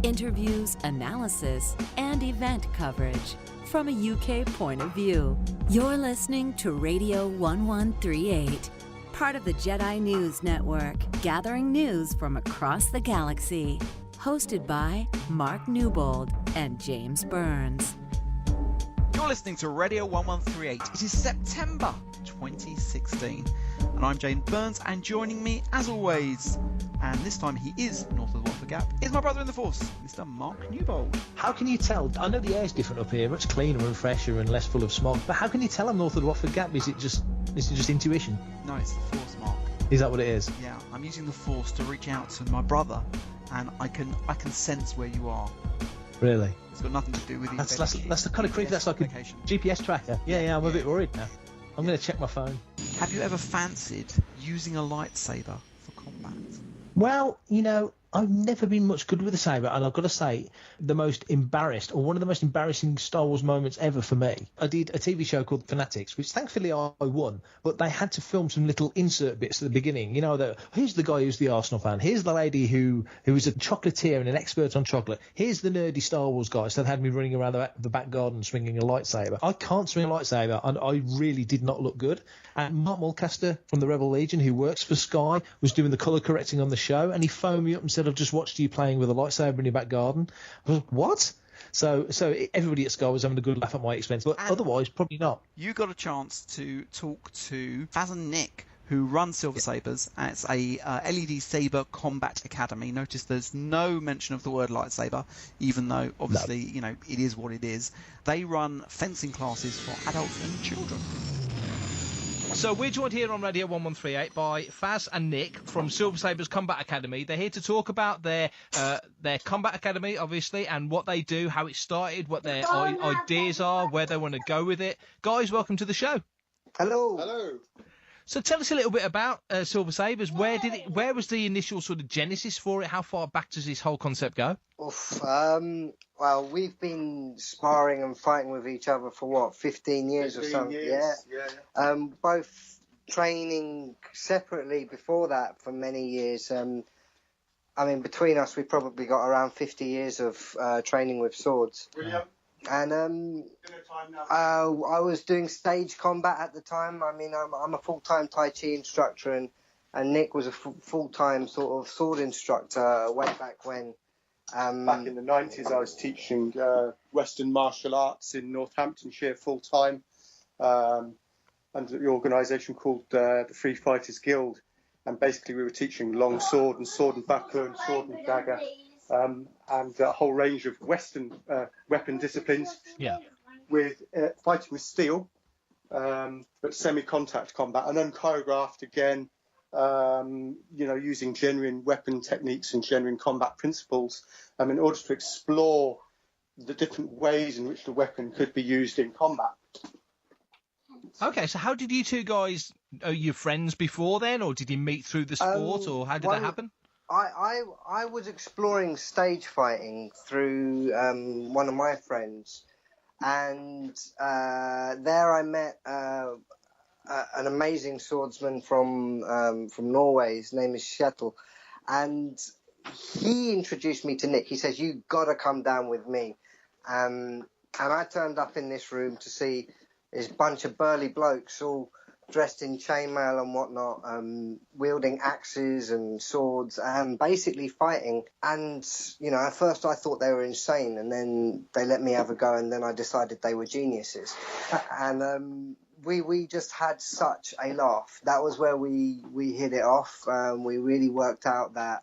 Interviews, analysis, and event coverage from a UK point of view. You're listening to Radio 1138, part of the Jedi News Network, gathering news from across the galaxy. Hosted by Mark Newbold and James Burns. You're listening to Radio 1138. It is September 2016. And I'm James Burns, and joining me, as always, and this time he is north of the Watford Gap, is my brother in the force, Mr. Mark Newbold. How can you tell? I know the air's different up here, much cleaner and fresher and less full of smog, but how can you tell I'm north of the Watford Gap? Is it just intuition? No, it's the force, Mark. Is that what it is? Yeah, I'm using the force to reach out to my brother, and I can sense where you are. Really? It's got nothing to do with that's the kind of creepy. That's like a GPS tracker. Yeah, I'm a bit worried now. I'm going to check my phone. Have you ever fancied using a lightsaber for combat? Well, you know, I've never been much good with a saber, and I've got to say, one of the most embarrassing Star Wars moments ever for me. I did a TV show called Fanatics, which thankfully I won, but they had to film some little insert bits at the beginning. You know, here's the guy who's the Arsenal fan. Here's the lady who is a chocolatier and an expert on chocolate. Here's the nerdy Star Wars guy. So they had me running around the back garden swinging a lightsaber. I can't swing a lightsaber, and I really did not look good. And Mark Mulcaster from the Rebel Legion, who works for Sky, was doing the colour correcting on the show, and he phoned me up and said, I've just watched you playing with a lightsaber in your back garden. I was like, what? So everybody at Sky was having a good laugh at my expense, but otherwise, probably not. You got a chance to talk to Faz and Nick, who run Silver Sabres. It's a LED Saber Combat Academy. Notice there's no mention of the word lightsaber, even though obviously, you know, it is what it is. They run fencing classes for adults and children. So we're joined here on Radio 1138 by Faz and Nick from Silver Sabres Combat Academy. They're here to talk about their Combat Academy, obviously, and what they do, how it started, what their ideas are, where they want to go with it. Guys, welcome to the show. Hello. Hello. So tell us a little bit about Silver Sabres. Where was the initial sort of genesis for it? How far back does this whole concept go? Well, we've been sparring and fighting with each other for 15 years or something. Yeah. Both training separately before that for many years. I mean, between us, we probably got around 50 years of training with swords. Brilliant. And I was doing stage combat at the time. I mean, I'm a full-time Tai Chi instructor, and Nick was a full-time sort of sword instructor way back when. Back in the 90s, I was teaching Western martial arts in Northamptonshire full-time under the organisation called the Free Fighters Guild. And basically we were teaching long sword and battle and sword and dagger. And a whole range of Western weapon disciplines, with fighting with steel, but semi-contact combat, and then choreographed again, using genuine weapon techniques and genuine combat principles, in order to explore the different ways in which the weapon could be used in combat. Okay, so how did you two guys, are you friends before then, or did you meet through the sport, or how did that happen? I was exploring stage fighting through one of my friends, and there I met an amazing swordsman from Norway. His name is Kjetil, and he introduced me to Nick. He says, "You gotta come down with me," and I turned up in this room to see this bunch of burly blokes all dressed in chainmail and whatnot, wielding axes and swords and basically fighting. And, you know, at first I thought they were insane, and then they let me have a go, and then I decided they were geniuses. And we just had such a laugh. That was where we hit it off. We really worked out that,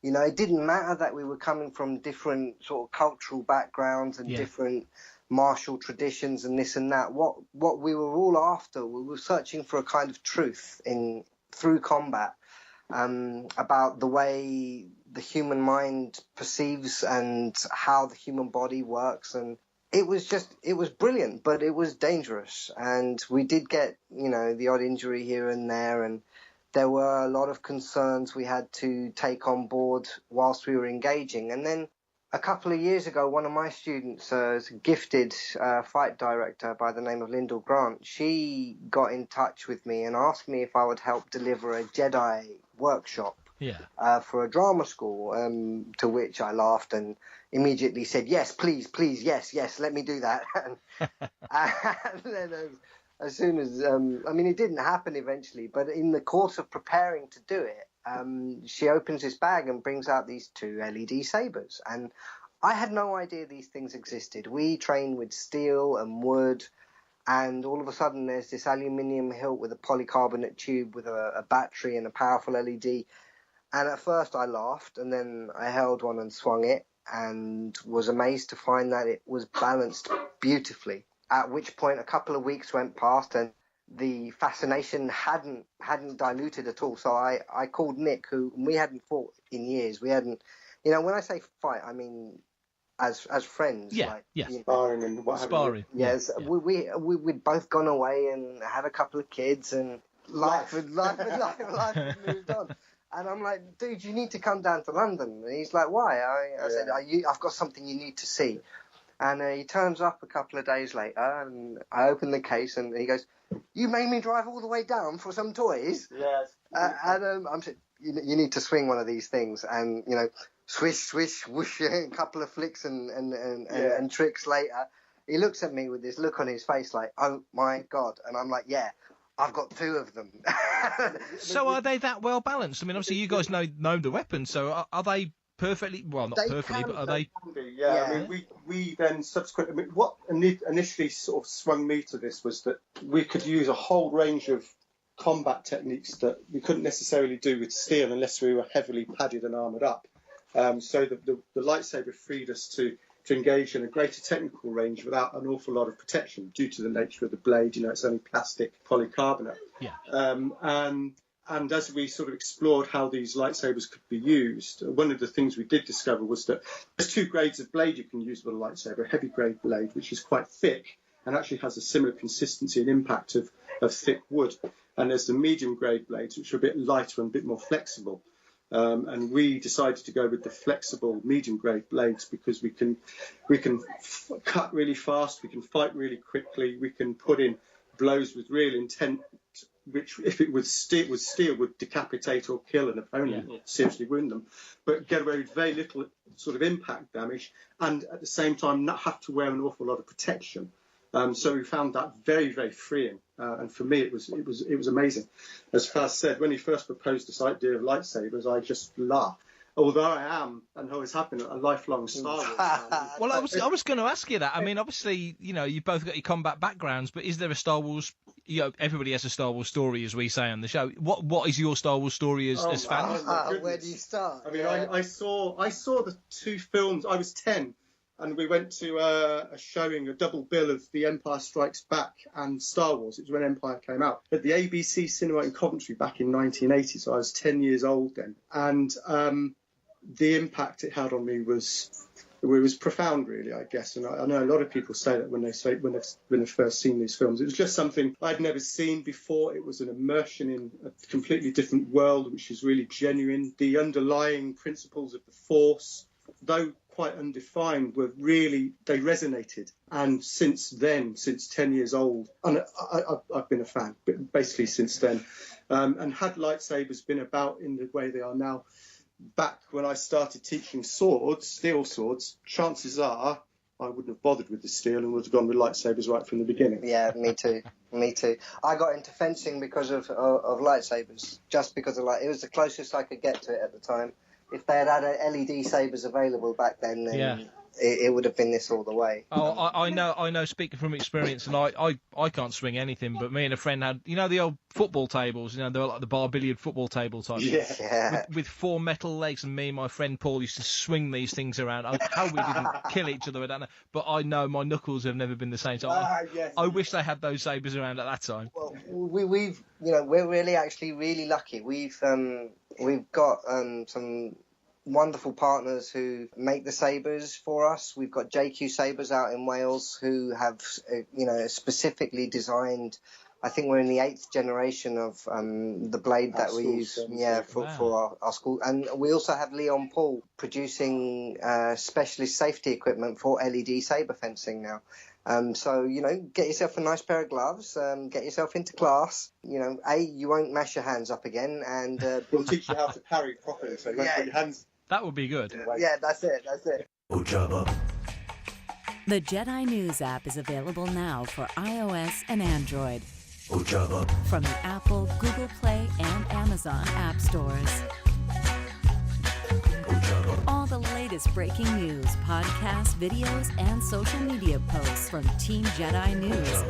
you know, it didn't matter that we were coming from different sort of cultural backgrounds and different martial traditions and this and that. What we were all after, we were searching for a kind of truth through combat, about the way the human mind perceives and how the human body works. And it was brilliant, but it was dangerous. And we did get, you know, the odd injury here and there, and there were a lot of concerns we had to take on board whilst we were engaging. And then a couple of years ago, one of my students, a gifted fight director by the name of Lyndall Grant, she got in touch with me and asked me if I would help deliver a Jedi workshop for a drama school, to which I laughed and, immediately said, yes, please, yes, let me do that. And then as soon as, it didn't happen eventually, but in the course of preparing to do it, she opens this bag and brings out these 2 LED sabres. And I had no idea these things existed. We train with steel and wood, and all of a sudden there's this aluminium hilt with a polycarbonate tube with a battery and a powerful LED. And at first I laughed, and then I held one and swung it and was amazed to find that it was balanced beautifully. At which point a couple of weeks went past and the fascination hadn't diluted at all. So I called Nick, who we hadn't fought in years. We hadn't, when I say fight, I mean as friends. Yeah, like, yes. Sparring and what have you. Sparring. Yes, Yeah. we'd both gone away and had a couple of kids, and life had moved on. And I'm like, dude, you need to come down to London. And he's like, why? I said, I've got something you need to see. And he turns up a couple of days later, and I open the case, and he goes, you made me drive all the way down for some toys? Yes. And I'm saying, you need to swing one of these things. And, swish, swish, whoosh, a couple of flicks and tricks later, he looks at me with this look on his face like, oh, my God. And I'm like, yeah. I've got 2 of them. So are they that well balanced? I mean, obviously you guys know the weapons, so are they perfectly, well, not perfectly, but are they? Yeah, I mean, we then subsequently, what initially sort of swung me to this was that we could use a whole range of combat techniques that we couldn't necessarily do with steel unless we were heavily padded and armoured up. So the lightsaber freed us to engage in a greater technical range without an awful lot of protection due to the nature of the blade. It's only plastic polycarbonate. Yeah. And as we sort of explored how these lightsabers could be used, one of the things we did discover was that there's 2 grades of blade you can use with a lightsaber. A heavy grade blade, which is quite thick and actually has a similar consistency and impact of thick wood. And there's the medium grade blades, which are a bit lighter and a bit more flexible. And we decided to go with the flexible medium grade blades because we can cut really fast, we can fight really quickly, we can put in blows with real intent, which if it was steel would decapitate or kill an opponent or seriously wound them, but get away with very little sort of impact damage and at the same time not have to wear an awful lot of protection. So we found that very, very freeing, and for me it was amazing. As Faz said, when he first proposed this idea of lightsabers, I just laughed. Although I am, and always have been, a lifelong Star Wars fan. Well, I was going to ask you that. I mean, obviously, you've both got your combat backgrounds, but is there a Star Wars? Everybody has a Star Wars story, as we say on the show. What is your Star Wars story as fans? Where do you start? I mean, I saw the 2 films. I was 10. And we went to a showing, a double bill of The Empire Strikes Back and Star Wars. It was when Empire came out. At the ABC Cinema in Coventry back in 1980, so I was 10 years old then. And the impact it had on me was profound, really, I guess. And I know a lot of people say that when they've first seen these films. It was just something I'd never seen before. It was an immersion in a completely different world, which is really genuine. The underlying principles of the Force, though quite undefined, they resonated. And since then, since 10 years old, and I've been a fan basically since then. And had lightsabers been about in the way they are now, back when I started teaching steel swords, chances are I wouldn't have bothered with the steel and would have gone with lightsabers right from the beginning. Yeah, me too. I got into fencing because of lightsabers, just because of it was the closest I could get to it at the time. If they had LED sabers available back then it would have been this all the way. Oh, I know. Speaking from experience, and I can't swing anything. But me and a friend had, the old football tables. They were like the bar billiard football table type. Yeah. With 4 metal legs, and me and my friend Paul used to swing these things around. How we didn't kill each other, I don't know. But I know my knuckles have never been the same. So I wish they had those sabers around at that time. Well, we're really actually really lucky. We've got some wonderful partners who make the sabers for us. We've got JQ Sabers out in Wales who have, specifically designed. I think we're in the 8th generation of the blade that we use. For our school. And we also have Leon Paul producing specialist safety equipment for LED saber fencing now. So, get yourself a nice pair of gloves, get yourself into class. You won't mash your hands up again, and we'll teach you how to parry properly, so you won't put your hands. That would be good. Yeah, that's it. The Jedi News app is available now for iOS and Android. From the Apple, Google Play, and Amazon app stores. All the latest breaking news, podcasts, videos, and social media posts from Team Jedi News.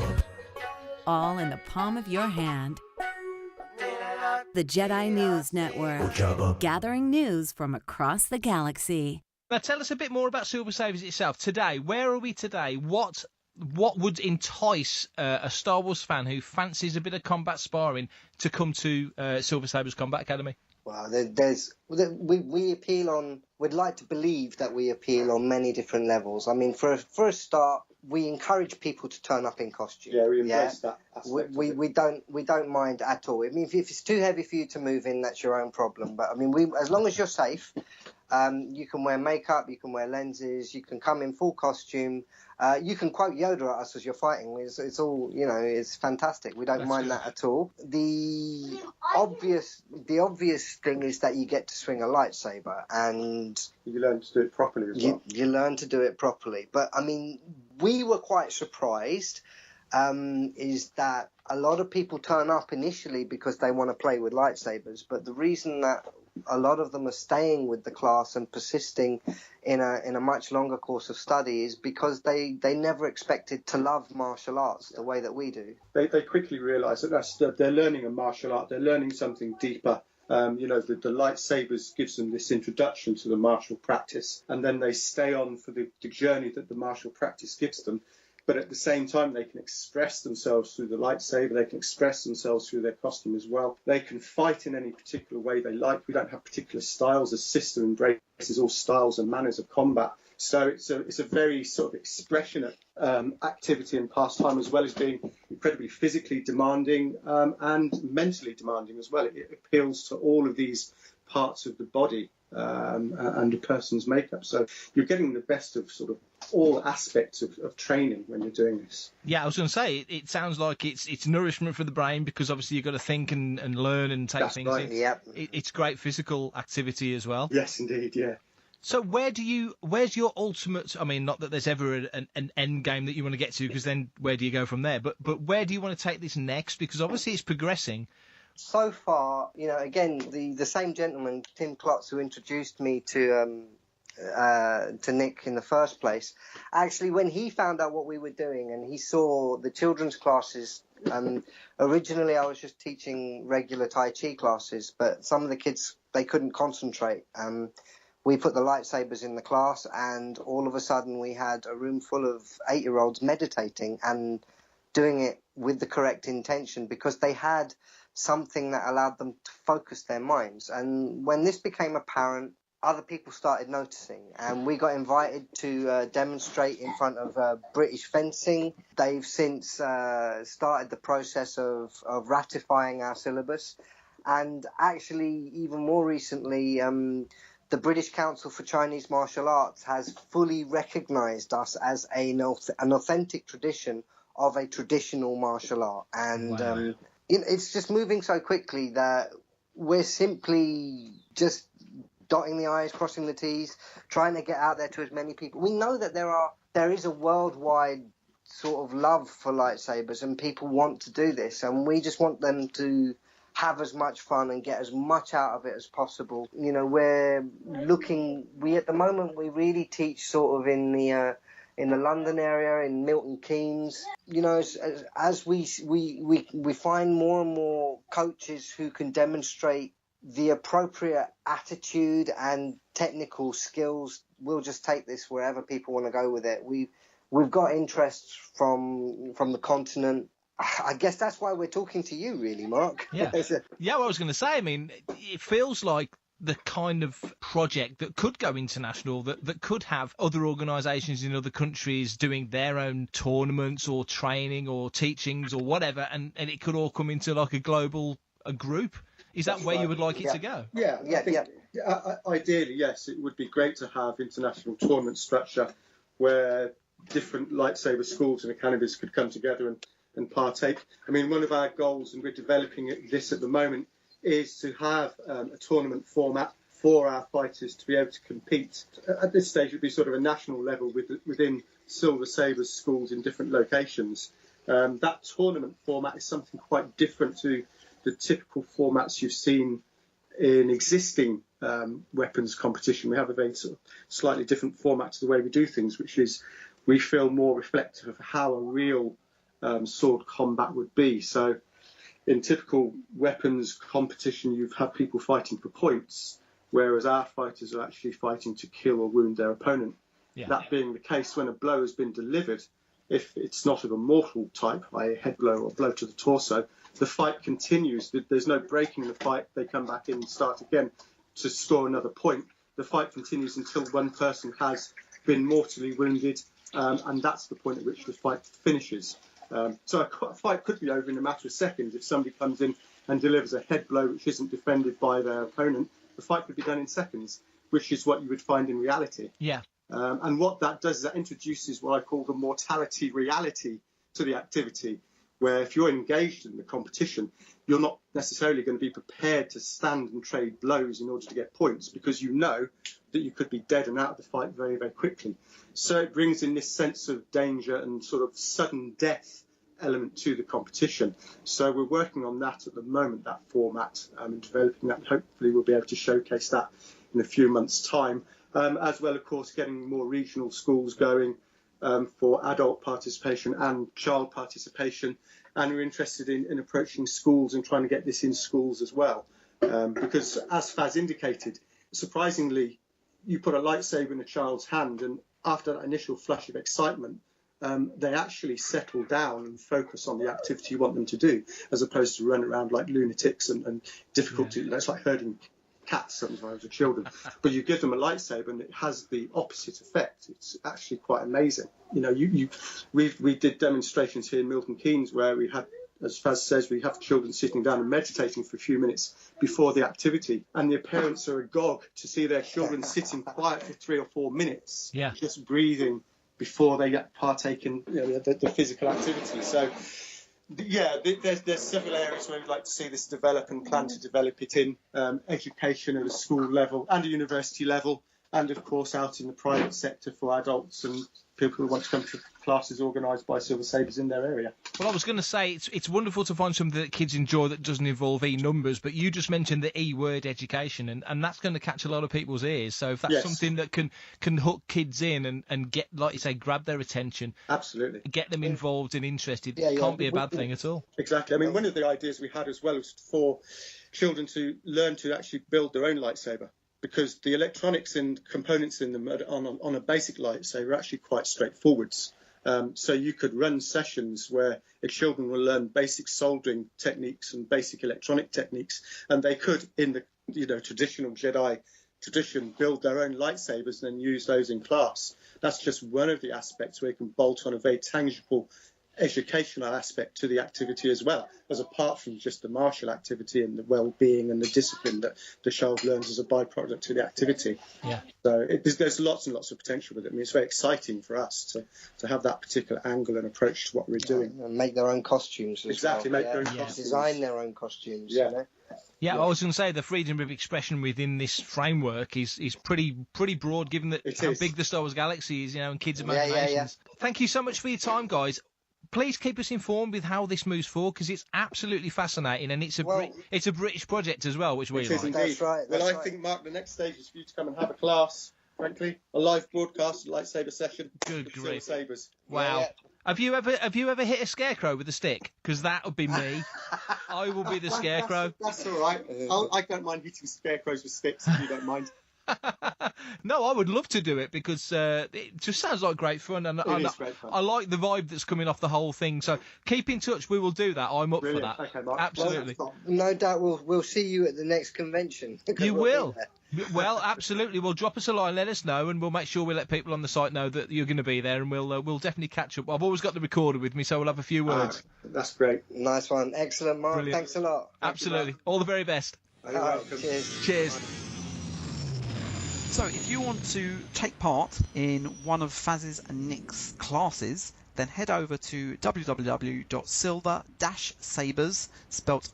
All in the palm of your hand. The Jedi News Network. Gathering news from across the galaxy. Now tell us a bit more about Silver Sabres itself. Today, where are we today? What would entice a Star Wars fan who fancies a bit of combat sparring to come to Silver Sabres Combat Academy? Well, we appeal on. We'd like to believe that we appeal on many different levels. I mean, for a start, we encourage people to turn up in costume. Yeah, we embrace that aspect. We don't mind at all. I mean, if it's too heavy for you to move in, that's your own problem. But I mean, as long as you're safe, you can wear makeup, you can wear lenses, you can come in full costume. You can quote Yoda at us as you're fighting. It's all, it's fantastic. We don't mind that at all. The obvious thing is that you get to swing a lightsaber, and you learn to do it properly as well. You learn to do it properly. But I mean, we were quite surprised. Is that a lot of people turn up initially because they want to play with lightsabers, but the reason that a lot of them are staying with the class and persisting in a much longer course of study is because they never expected to love martial arts the way that we do. They quickly realise that they're learning a martial art. They're learning something deeper. The lightsabers gives them this introduction to the martial practice, and then they stay on for the journey that the martial practice gives them. But at the same time, they can express themselves through the lightsaber. They can express themselves through their costume as well. They can fight in any particular way they like. We don't have particular styles. The system embraces all styles and manners of combat. So it's a very sort of expressionate activity and pastime, as well as being incredibly physically demanding and mentally demanding as well. It appeals to all of these parts of the body and a person's makeup. So you're getting the best of sort of all aspects of training when you're doing this. Yeah, I was going to say, it sounds like it's nourishment for the brain, because obviously you've got to think and learn and take That's things right. in. Yep. It's great physical activity as well. Yes, indeed, yeah. So where's your ultimate, I mean, not that there's ever an end game that you want to get to, because then where do you go from there? But where do you want to take this next? Because obviously it's progressing. So far, again, the same gentleman, Tim Klotz, who introduced me to Nick in the first place, actually, when he found out what we were doing and he saw the children's classes, originally I was just teaching regular Tai Chi classes, but some of the kids, they couldn't concentrate. We put the lightsabers in the class, and all of a sudden we had a room full of 8-year-olds meditating and doing it with the correct intention, because they had something that allowed them to focus their minds. And when this became apparent, other people started noticing, and we got invited to demonstrate in front of British fencing. They've since started the process of ratifying our syllabus, and actually even more recently, the British Council for Chinese Martial Arts has fully recognised us as an authentic tradition of a traditional martial art. And Wow. It's just moving so quickly that we're simply just dotting the I's, crossing the T's, trying to get out there to as many people. We know that there is a worldwide sort of love for lightsabers, and people want to do this, and we just want them to have as much fun and get as much out of it as possible. At the moment we really teach sort of in the London area, in Milton Keynes. As we find more and more coaches who can demonstrate the appropriate attitude and technical skills, we'll just take this wherever people want to go with it. We've got interests from the continent. I guess that's why we're talking to you, really, Mark. Yeah. Yeah, what I was going to say, I mean, it feels like the kind of project that could go international, that could have other organisations in other countries doing their own tournaments or training or teachings or whatever, and it could all come into like a global group. Is that where you would like it to go? Yeah, I think ideally, yes, it would be great to have international tournament structure where different lightsaber schools and academies could come together and partake. I mean, one of our goals, and we're developing this at the moment, is to have a tournament format for our fighters to be able to compete. At this stage, it would be sort of a national level within Silver Sabres schools in different locations. That tournament format is something quite different to the typical formats you've seen in existing weapons competition. We have a very sort of slightly different format to the way we do things, which is we feel more reflective of how a real sword combat would be. So in typical weapons competition, you've had people fighting for points, whereas our fighters are actually fighting to kill or wound their opponent. Yeah. That being the case, when a blow has been delivered, if it's not of a mortal type, i.e. a head blow or blow to the torso, the fight continues. There's no breaking the fight. They come back in and start again to score another point. The fight continues until one person has been mortally wounded, and that's the point at which the fight finishes. So a fight could be over in a matter of seconds. If somebody comes in and delivers a head blow which isn't defended by their opponent, the fight could be done in seconds, which is what you would find in reality. Yeah. And what that does is that introduces what I call the mortality reality to the activity, where if you're engaged in the competition, you're not necessarily going to be prepared to stand and trade blows in order to get points, because you know that you could be dead and out of the fight very, very quickly. So it brings in this sense of danger and sort of sudden death element to the competition. So we're working on that at the moment, that format, and developing that. Hopefully we'll be able to showcase that in a few months' time. As well, of course, getting more regional schools going for adult participation and child participation. And we're interested in approaching schools and trying to get this in schools as well. Because, as Faz indicated, surprisingly, you put a lightsaber in a child's hand, and after that initial flush of excitement, they actually settle down and focus on the activity you want them to do, as opposed to run around like lunatics and difficult to, it's like herding cats sometimes with children. But you give them a lightsaber and it has the opposite effect. It's actually quite amazing. You know, we did demonstrations here in Milton Keynes where we had, as Faz says, we have children sitting down and meditating for a few minutes before the activity, and the parents are agog to see their children sitting quiet for 3 or 4 minutes, just breathing before they partake in the physical activity. So yeah, there's several areas where we'd like to see this develop and plan to develop it in education at a school level and a university level, and of course out in the private sector for adults and people who want to come to classes organised by Silver Sabres in their area. Well, I was going to say, it's wonderful to find something that kids enjoy that doesn't involve E-numbers, but you just mentioned the E-word education, and that's going to catch a lot of people's ears. So if that's something that can hook kids in and get, like you say, grab their attention. Absolutely. Get them involved and interested, it can't be a bad thing at all. Exactly. I mean, one of the ideas we had as well was for children to learn to actually build their own lightsaber, because the electronics and components in them on a basic lightsaber are actually quite straightforward. So you could run sessions where children will learn basic soldering techniques and basic electronic techniques, and they could, in the traditional Jedi tradition, build their own lightsabers and then use those in class. That's just one of the aspects where you can bolt on a very tangible educational aspect to the activity as well, as apart from just the martial activity and the well-being and the discipline that the child learns as a byproduct to the activity. Yeah. So there's lots and lots of potential with it. I mean, it's very exciting for us to have that particular angle and approach to what we're doing. And make their own costumes as exactly, well. make their own costumes. Design their own costumes. Yeah. You know? Yeah, I was going to say the freedom of expression within this framework is pretty broad, given that how big the Star Wars galaxy is, and kids' imaginations. Thank you so much for your time, guys. Please keep us informed with how this moves forward, because it's absolutely fascinating, and it's a British project as as we like. That's right. I think, Mark, the next stage is for you to come and have a class, frankly, a live broadcast, a lightsaber session. Good grief. Sabres. Wow. Yeah. Have you ever hit a scarecrow with a stick? Because that would be me. I will be the scarecrow. That's all right. I don't mind hitting scarecrows with sticks if you don't mind. No, I would love to do it, because it just sounds like great fun, and It is great fun. I like the vibe that's coming off the whole thing. So keep in touch. We will do that. I'm up Brilliant. for that. Okay, Mark. Absolutely. Well, No doubt we'll see you at the next convention. You will. Well, absolutely. Well, drop us a line, let us know, and we'll make sure we let people on the site know that you're going to be there, and we'll definitely catch up. I've always got the recorder with me, so we'll have a few words. That's great. Nice one. Excellent, Mark. Brilliant. Thanks a lot. Absolutely. All the very best. You're welcome. Cheers. So if you want to take part in one of Faz's and Nick's classes, then head over to www.silver-sabres, spelt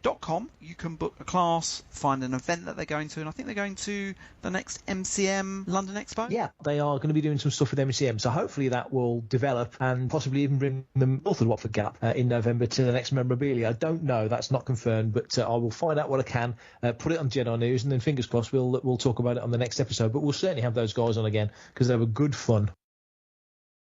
JediNews.com. You can book a class, find an event that they're going to, and I think they're going to the next MCM London Expo. Yeah, they are going to be doing some stuff with MCM, so hopefully that will develop and possibly even bring them north of the Watford Gap in November to the next memorabilia. I don't know, that's not confirmed, but I will find out what I can, put it on Jedi News, and then fingers crossed we'll talk about it on the next episode. But we'll certainly have those guys on again because they were good fun.